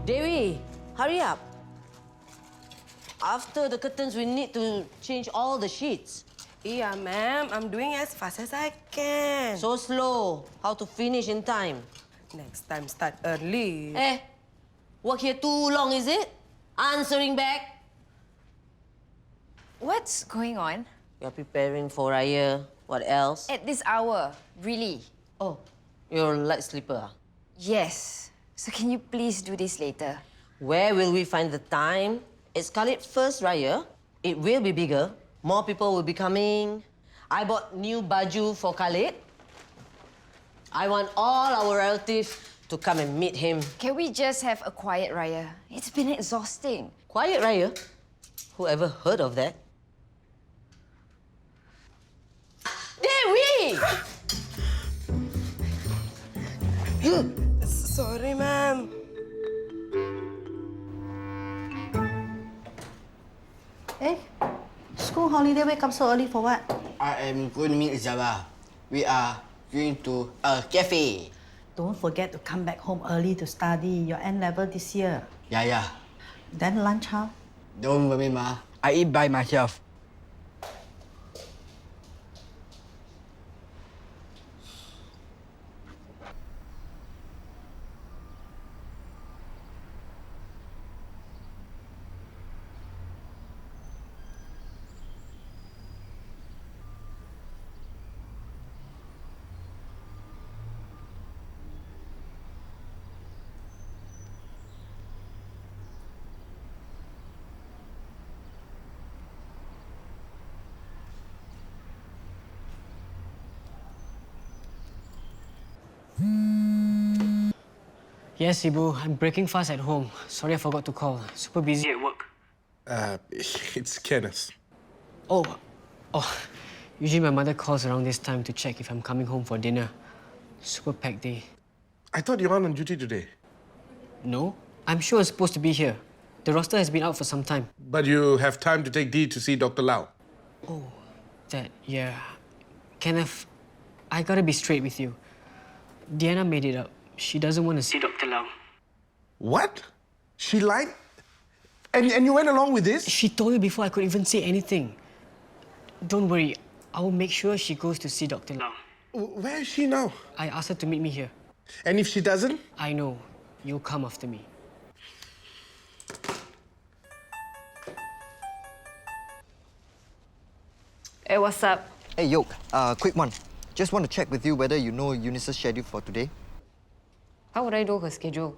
Dewi, hurry up. After the curtains, we need to change all the sheets. Yeah, ma'am. I'm doing as fast as I can. So slow. How to finish in time? Next time, start early. Work here too long, is it? Answering back. What's going on? You're preparing for Raya. What else? At this hour, really? Oh, you're a light sleeper. Yes. So can you please do this later? Where will we find the time? It's Khalid's first Raya. It will be bigger. More people will be coming. I bought new baju for Khalid. I want all our relatives to come and meet him. Can we just have a quiet Raya? It's been exhausting. Quiet Raya? Who ever heard of that? Dewi! Sorry, ma'am. School holiday, wake up so early for what? I am going to meet Zara. We are going to a cafe. Don't forget to come back home early to study your N-level this year. Yeah. Then lunch how? Don't worry, Ma. I eat by myself. Yes, Ibu. I'm breaking fast at home. Sorry I forgot to call. Super busy at work. It's Kenneth. Oh. Usually my mother calls around this time to check if I'm coming home for dinner. Super packed day. I thought you weren't on duty today. No, I'm sure I'm supposed to be here. The roster has been out for some time. But you have time to take Dee to see Dr. Lau. Oh, yeah. Kenneth, I gotta be straight with you. Diana made it up. She doesn't want to see Dr. Lau. What? She lied? And you went along with this? She told me before I could even say anything. Don't worry, I will make sure she goes to see Dr. Lau. Where is she now? I asked her to meet me here. And if she doesn't? I know. You'll come after me. Hey, what's up? Hey, Yoke, quick one. Just want to check with you whether you know Eunice's schedule for today. How would I know her schedule?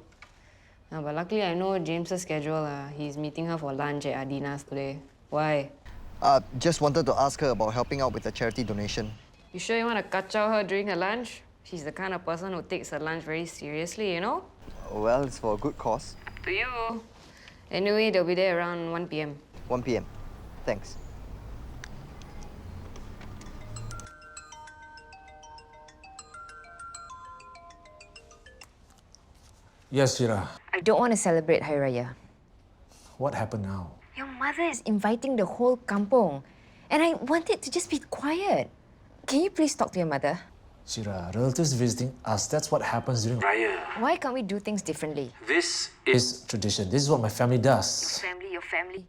But luckily I know James's schedule. He's meeting her for lunch at Adina's today. Why? Just wanted to ask her about helping out with the charity donation. You sure you want to kacau her during her lunch? She's the kind of person who takes her lunch very seriously, you know? Well, it's for a good cause. To you. Anyway, they'll be there around 1 p.m. 1 p.m. Thanks. Yes, Syirah. I don't want to celebrate Hari Raya. What happened now? Your mother is inviting the whole kampong. And I want it to just be quiet. Can you please talk to your mother? Syirah, relatives visiting us, that's what happens during Raya. Why can't we do things differently? This is tradition. This is what my family does. Your family.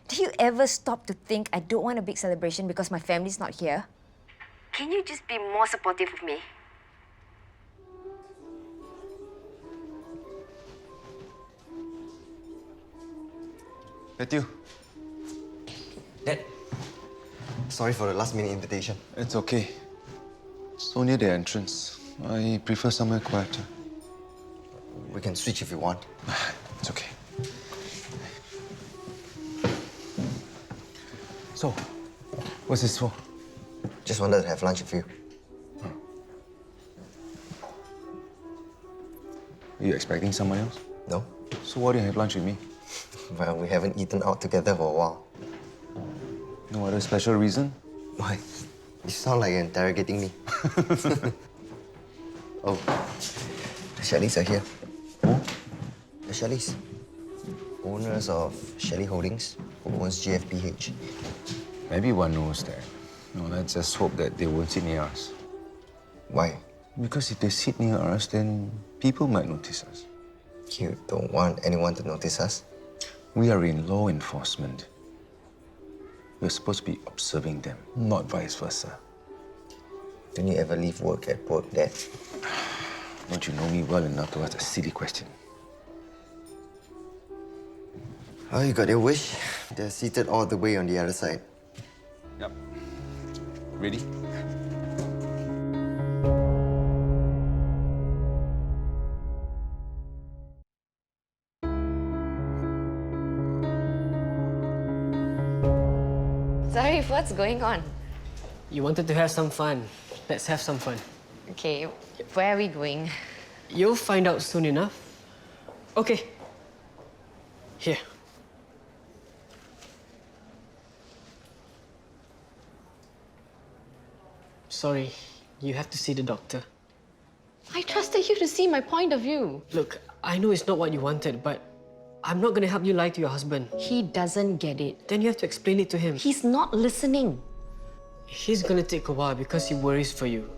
Do you ever stop to think I don't want a big celebration because my family's not here? Can you just be more supportive of me? Matthew. Dad. Sorry for the last-minute invitation. It's okay. So near the entrance. I prefer somewhere quieter. We can switch if you want. It's okay. So, what's this for? Just wanted to have lunch with you. Are you expecting someone else? No? So why do you have lunch with me? Well, we haven't eaten out together for a while. No other special reason? Why? You sound like you're interrogating me. Oh, the Shelleys are here. Who? The Shelleys. Owners of Shelley Holdings, who owns GFPH. Maybe one knows that. No, let's just hope that they won't sit near us. Why? Because if they sit near us, then people might notice us. You don't want anyone to notice us? We are in law enforcement. We're supposed to be observing them, not vice versa. Don't you ever leave work at Port, Dad? Don't you know me well enough to ask a silly question? Oh, you got your wish. They're seated all the way on the other side. Yep. Ready? Sorry, what's going on? You wanted to have some fun. Let's have some fun. Okay, where are we going? You'll find out soon enough. Okay. Here. Sorry, you have to see the doctor. I trusted you to see my point of view. Look, I know it's not what you wanted, but I'm not gonna help you lie to your husband. He doesn't get it. Then you have to explain it to him. He's not listening. He's gonna take a while because he worries for you.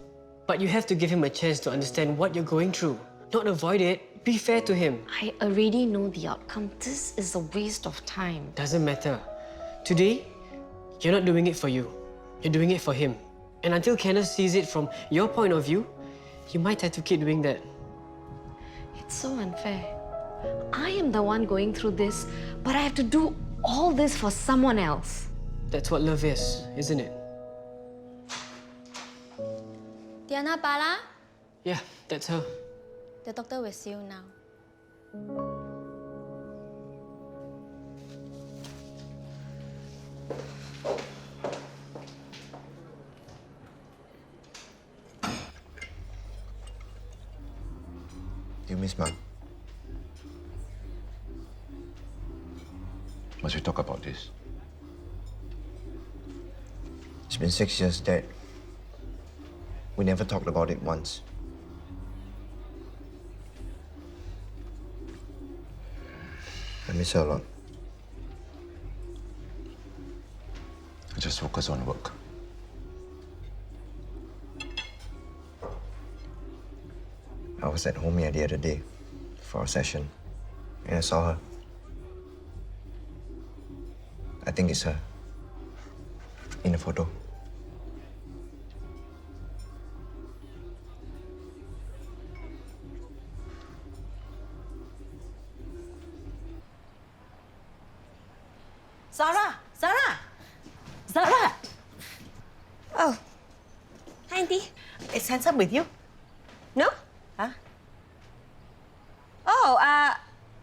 But you have to give him a chance to understand what you're going through. Not avoid it. Be fair to him. I already know the outcome. This is a waste of time. Doesn't matter. Today, you're not doing it for you. You're doing it for him. And until Kenneth sees it from your point of view, you might have to keep doing that. It's so unfair. I am the one going through this, but I have to do all this for someone else. That's what love is, isn't it? Diana Pala, Yeah, that's her. the doctor will see you now. You miss Mum? Must we talk about this? It's been 6 years, Dad. We never talked about it once. I miss her a lot. I just focus on work. I was at home here the other day for a session, and I saw her. I think it's her. In the photo. Zara! Zara! Zara! Oh. Hi, Auntie. Is Handsome with you? No? Huh? Oh,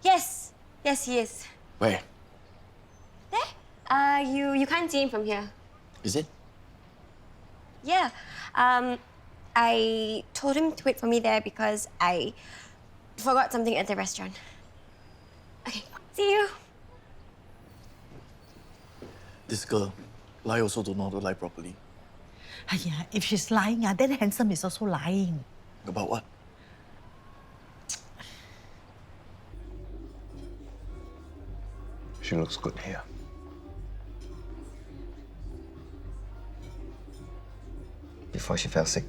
yes. Yes, he is. Where? There. You can't see him from here. Is it? Yeah. I told him to wait for me there because I forgot something at the restaurant. Okay, see you. This girl, lie also don't know how to lie properly. Aya, if she's lying, then Handsome is also lying. About what? She looks good here. Before she fell sick.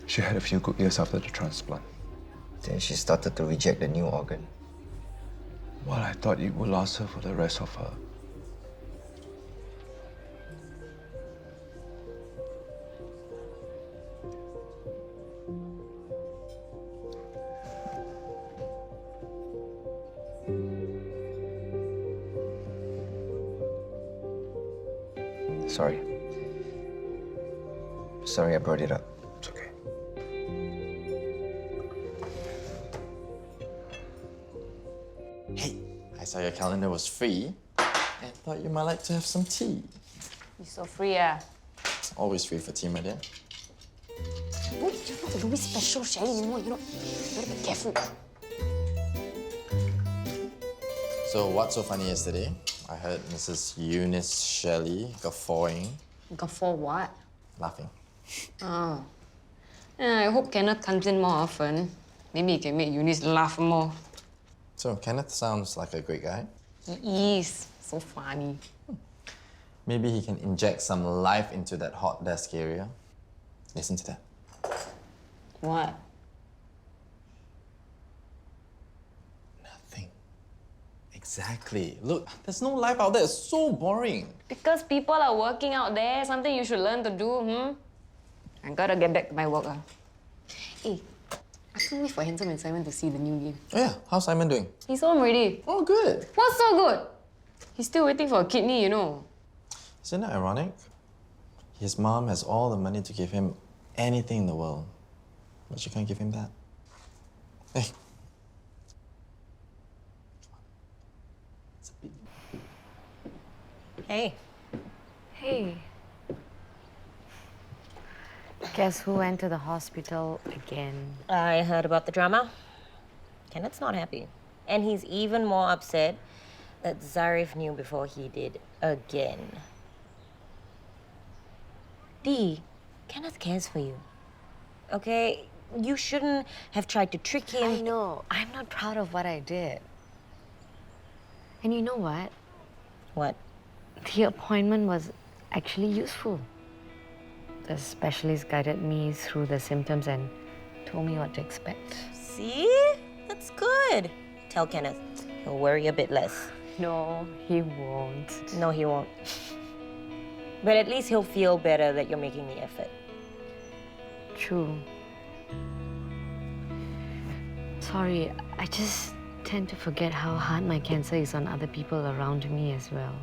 She had a few good years after the transplant. Then she started to reject the new organ. Well, I thought it would last her for the rest of her. Sorry. Sorry I brought it up. It's okay. Hey, I saw your calendar was free. I thought you might like to have some tea. You so free, ah? Always free for tea, my dear. You're not the Louis special Shelly anymore. You gotta be careful. So, what's so funny yesterday? I heard Mrs. Eunice Shelley guffawing, Guffaw what? laughing. Oh. Yeah, I hope Kenneth comes in more often. Maybe he can make Eunice laugh more. So, Kenneth sounds like a great guy. He is. So funny. Maybe he can inject some life into that hot desk area. Listen to that. What? Exactly. Look, there's no life out there. It's so boring. Because people are working out there. Something you should learn to do, I gotta get back to my work. Hey, I can't wait for Handsome and Simon to see the new game. Oh yeah, how's Simon doing? He's home already. Oh, good. What's so good? He's still waiting for a kidney, you know. Isn't that ironic? His mom has all the money to give him anything in the world, but she can't give him that. Hey. Hey. Hey. Guess who went to the hospital again? I heard about the drama. Kenneth's not happy. And he's even more upset that Zarif knew before he did again. Dee, Kenneth cares for you. Okay? You shouldn't have tried to trick him. I know. I'm not proud of what I did. And you know what? What? The appointment was actually useful. The specialist guided me through the symptoms and told me what to expect. See? That's good. Tell Kenneth. He'll worry a bit less. No, he won't. No, he won't. But at least he'll feel better that you're making the effort. True. Sorry, I just tend to forget how hard my cancer is on other people around me as well.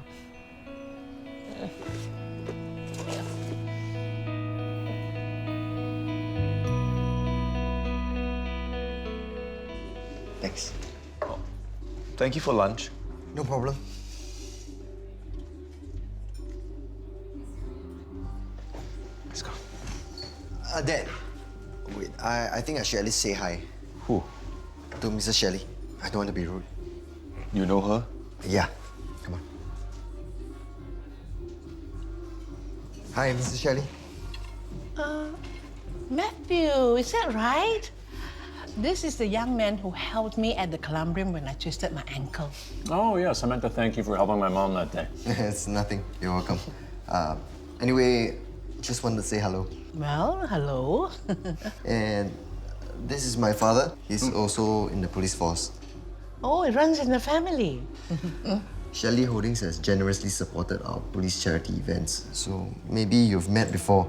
Thanks. Thank you for lunch. No problem. Let's go. Dad. Wait, I think I should at least say hi. Who? To Mrs. Shelley. I don't want to be rude. You know her? Yeah. Come on. Hi, Mrs. Shelley. Matthew, is that right? This is the young man who helped me at the Columbrium when I twisted my ankle. Oh, yes. I meant to thank you for helping my mom that day. It's nothing. You're welcome. Anyway, just wanted to say hello. Well, hello. And this is my father. He's also in the police force. Oh, it runs in the family. Shelley Holdings has generously supported our police charity events, so maybe you've met before.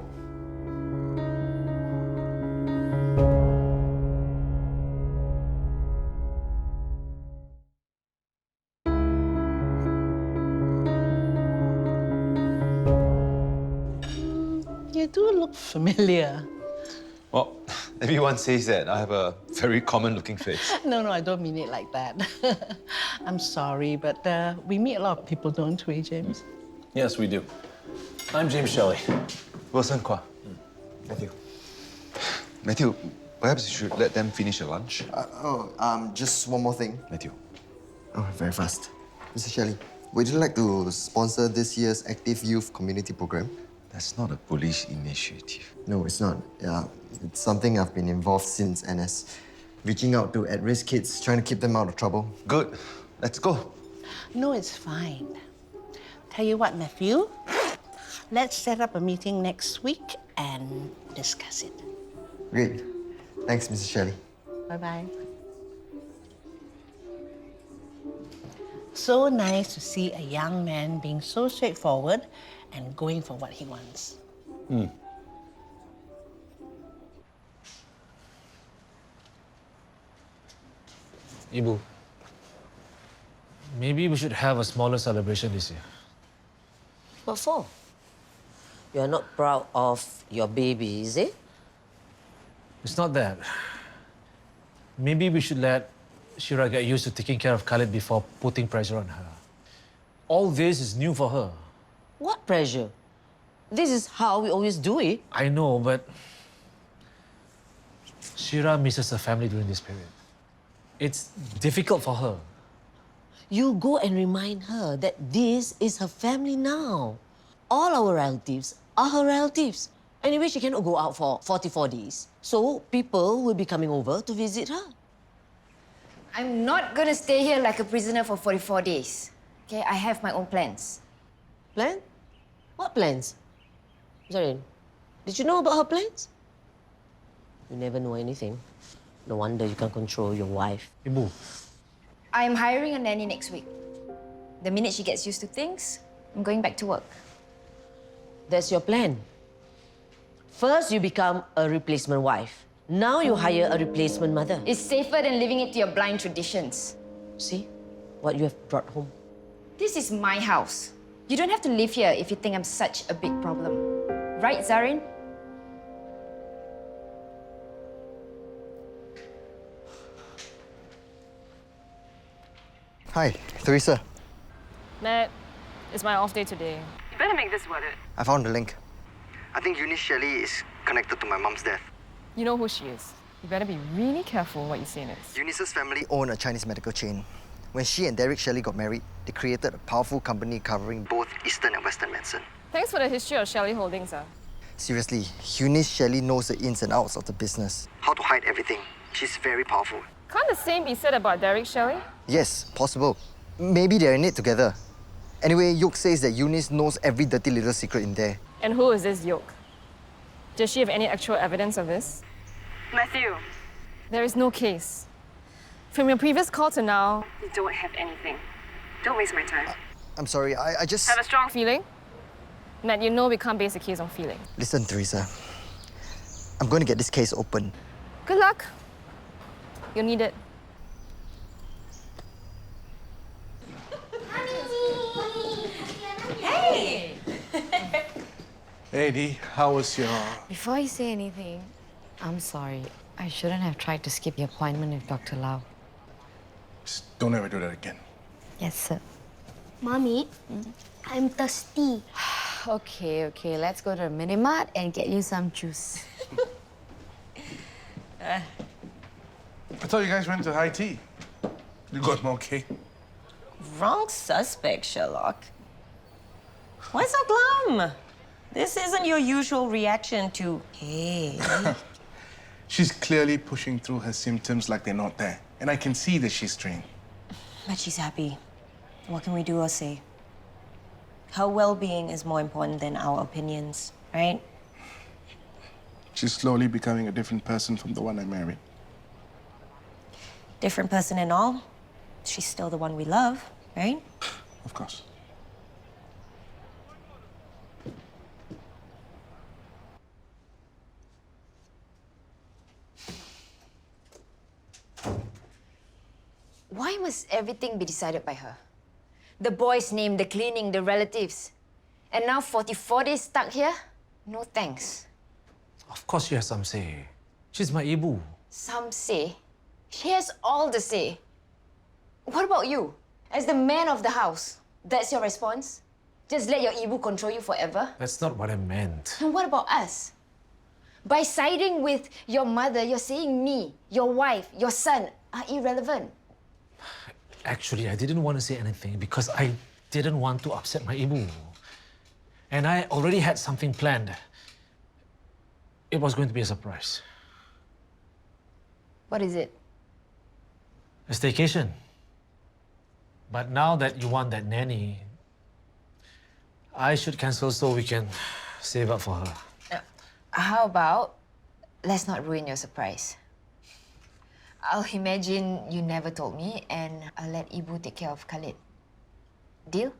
You do look familiar. Well, everyone says that. I have a very common-looking face. No, I don't mean it like that. I'm sorry, but we meet a lot of people, don't we, James? Yes, we do. I'm James Shelley. Wilson Kwa. Matthew. Matthew, perhaps you should let them finish their lunch. Just one more thing. Matthew. Oh, very fast. Mr. Shelley, would you like to sponsor this year's Active Youth Community Program? That's not a police initiative. No, it's not. It's something I've been involved since NS. Reaching out to at-risk kids, trying to keep them out of trouble. Good. Let's go. No, it's fine. Tell you what, Matthew, let's set up a meeting next week and discuss it. Great. Thanks, Mrs. Shelley. Bye-bye. So nice to see a young man being so straightforward and going for what he wants. Ibu, maybe we should have a smaller celebration this year. What for? You're not proud of your baby, is it? It's not that. Maybe we should let Syirah get used to taking care of Khalid before putting pressure on her. All this is new for her. What pressure? This is how we always do it. I know, but Syirah misses her family during this period. It's difficult for her. You go and remind her that this is her family now. All our relatives are her relatives. Anyway, she cannot go out for 44 days. So people will be coming over to visit her. I'm not gonna stay here like a prisoner for 44 days. Okay, I have my own plans. Plan? What plans? Zaryn, did you know about her plans? You never know anything. No wonder you can't control your wife. Ibu. I'm hiring a nanny next week. The minute she gets used to things, I'm going back to work. That's your plan. First, you become a replacement wife. Now you hire a replacement mother. It's safer than leaving it to your blind traditions. See what you have brought home. This is my house. You don't have to live here if you think I'm such a big problem. Right, Zaryn? Hi, Teresa. Matt, it's my off day today. You better make this worth it. I found the link. I think Eunice Shelley is connected to my mom's death. You know who she is. You better be really careful what you say next. Eunice's family owned a Chinese medical chain. When she and Derek Shelley got married, they created a powerful company covering both Eastern and Western medicine. Thanks for the history of Shelley Holdings, Seriously, Eunice Shelley knows the ins and outs of the business. How to hide everything. She's very powerful. Can't the same be said about Derek Shelley? Yes, possible. Maybe they're in it together. Anyway, Yoke says that Eunice knows every dirty little secret in there. And who is this Yoke? Does she have any actual evidence of this? Matthew. There is no case. From your previous call to now, you don't have anything. Don't waste my time. I'm sorry, I just... Have a strong feeling? Matt, you know we can't base a case on feeling. Listen, Teresa. I'm going to get this case open. Good luck. You'll need it. Hey! Hey, Dee, how was your... Before you say anything, I'm sorry. I shouldn't have tried to skip your appointment with Dr. Lau. Just don't ever do that again. Yes, sir. Mommy, I'm thirsty. Okay, let's go to the Minimart and get you some juice. I thought you guys went to high tea. You got more cake. Wrong suspect, Sherlock. Why so glum? This isn't your usual reaction to, hey. She's clearly pushing through her symptoms like they're not there. And I can see that she's strained. But she's happy. What can we do or say? Her well-being is more important than our opinions, right? She's slowly becoming a different person from the one I married. Different person and all, she's still the one we love, right? Of course. Why must everything be decided by her? The boy's name, the cleaning, the relatives. And now 44 days stuck here? No thanks. Of course she has some say. She's my Ibu. Some say. She has all the say. What about you? As the man of the house, that's your response? Just let your Ibu control you forever? That's not what I meant. And what about us? By siding with your mother, you're saying me, your wife, your son are irrelevant. Actually, I didn't want to say anything because I didn't want to upset my Ibu. And I already had something planned. It was going to be a surprise. What is it? A staycation. But now that you want that nanny, I should cancel so we can save up for her. How about, let's not ruin your surprise. I'll imagine you never told me and I'll let Ibu take care of Khalid. Deal?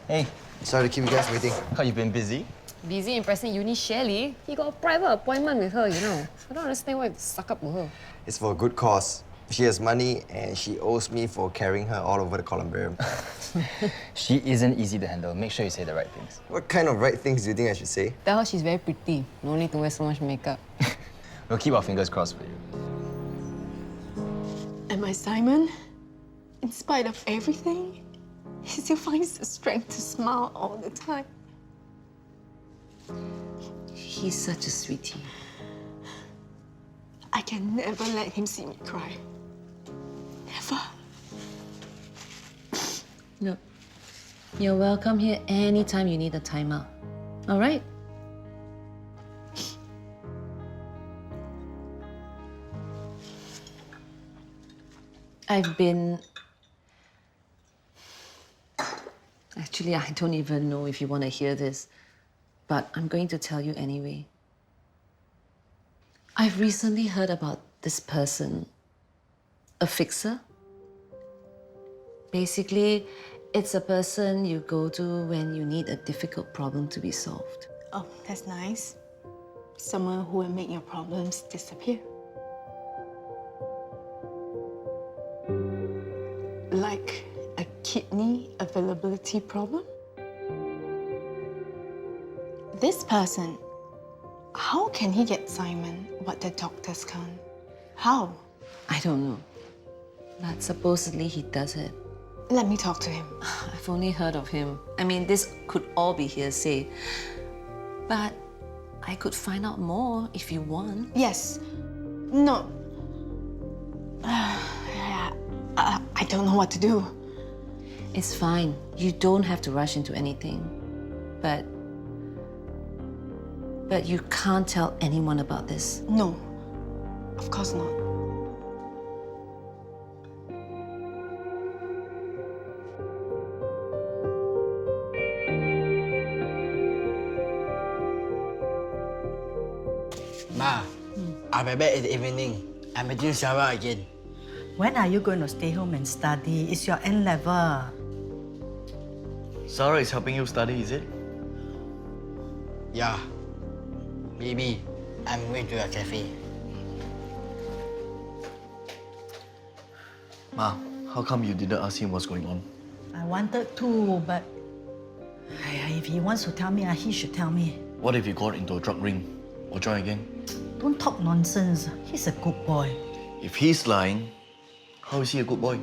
Hey. Sorry to keep you guys waiting. How you been busy? Busy impressing Eunice Shelley. He got a private appointment with her, you know. I don't understand why you suck up to her. It's for a good cause. She has money and she owes me for carrying her all over the columbarium. She isn't easy to handle. Make sure you say the right things. What kind of right things do you think I should say? Tell her she's very pretty. No need to wear so much makeup. We'll keep our fingers crossed for you. And my Simon, in spite of everything, he still finds the strength to smile all the time. He's such a sweetie. I can never let him see me cry. Never. Look, you're welcome here anytime you need a timeout. All right? I've been... Actually, I don't even know if you want to hear this, but I'm going to tell you anyway. I've recently heard about this person, a fixer. Basically, it's a person you go to when you need a difficult problem to be solved. Oh, that's nice. Someone who will make your problems disappear. Like a kidney availability problem? This person, how can he get Simon what the doctors can't? How? I don't know. But supposedly he does it. Let me talk to him. I've only heard of him. I mean, this could all be hearsay. But I could find out more if you want. Yes. No. I don't know what to do. It's fine. You don't have to rush into anything. But you can't tell anyone about this. No. Of course not. Ma, I'll be back in the evening. I'm meeting Syirah again. When are you going to stay home and study? It's your N level. Zara is helping you study, is it? Yeah. Maybe I'm going to a cafe. Ma, how come you didn't ask him what's going on? I wanted to, but if he wants to tell me, he should tell me. What if he got into a drug ring or join again? Don't talk nonsense. He's a good boy. If he's lying, how is he a good boy?